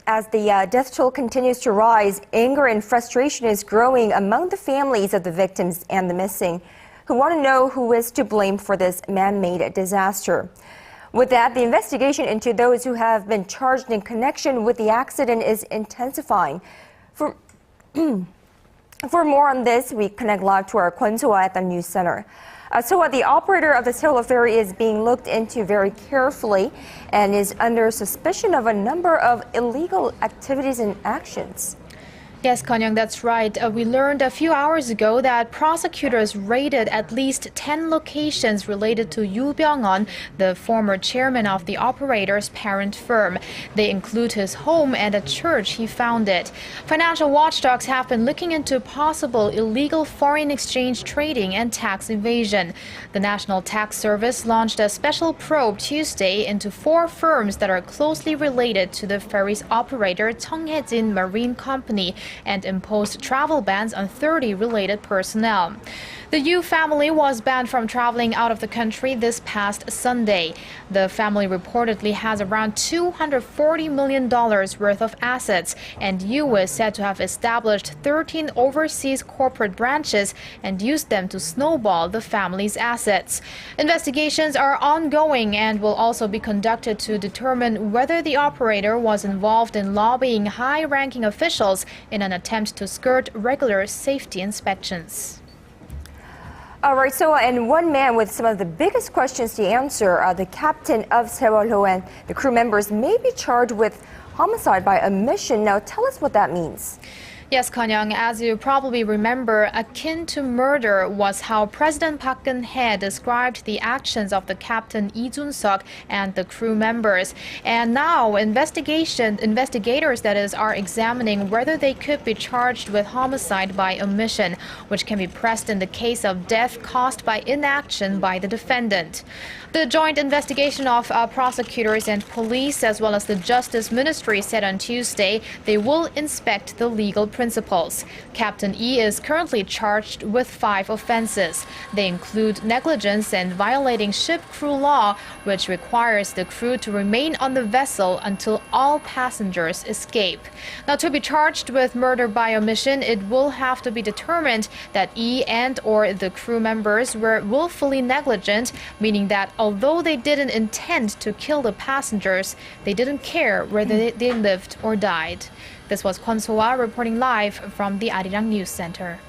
As the death toll continues to rise, anger and frustration is growing among the families of the victims and the missing, who want to know who is to blame for this man-made disaster. With that, the investigation into those who have been charged in connection with the accident is intensifying. For more on this, we connect live to our Kwon Soa at the news center. Soa, the operator of the Sewol-ho ferry is being looked into very carefully and is under suspicion of a number of illegal activities and actions. Yes, Kwon, that's right. We learned a few hours ago that prosecutors raided at least 10 locations related to Yoo Byung-eon, the former chairman of the operator's parent firm. They include his home and a church he founded. Financial watchdogs have been looking into possible illegal foreign exchange trading and tax evasion. The National Tax Service launched a special probe Tuesday into 4 firms that are closely related to the ferry's operator Cheonghye-jin Marine Company and imposed travel bans on 30 related personnel. The Yoo family was banned from traveling out of the country this past Sunday. The family reportedly has around $240 million worth of assets, and Yoo is said to have established 13 overseas corporate branches and used them to snowball the family's assets. Investigations are ongoing and will also be conducted to determine whether the operator was involved in lobbying high-ranking officials in an attempt to skirt regular safety inspections. All right, so and one man with some of the biggest questions to answer, the captain of Sewol-ho and the crew members may be charged with homicide by omission. Now, tell us what that means. Yes, Kwon, as you probably remember, akin to murder was how President Park Geun-hye described the actions of the captain Lee Jun-seok and the crew members. And now investigators are examining whether they could be charged with homicide by omission, which can be pressed in the case of death caused by inaction by the defendant. The joint investigation of prosecutors and police, as well as the Justice Ministry, said on Tuesday they will inspect the legal principles. Captain Lee is currently charged with 5 offenses. They include negligence and violating ship crew law, which requires the crew to remain on the vessel until all passengers escape. Now, to be charged with murder by omission, it will have to be determined that Lee and/or the crew members were willfully negligent, meaning that although they didn't intend to kill the passengers, they didn't care whether they lived or died. This was Kwon Soa reporting live from the Arirang News Center.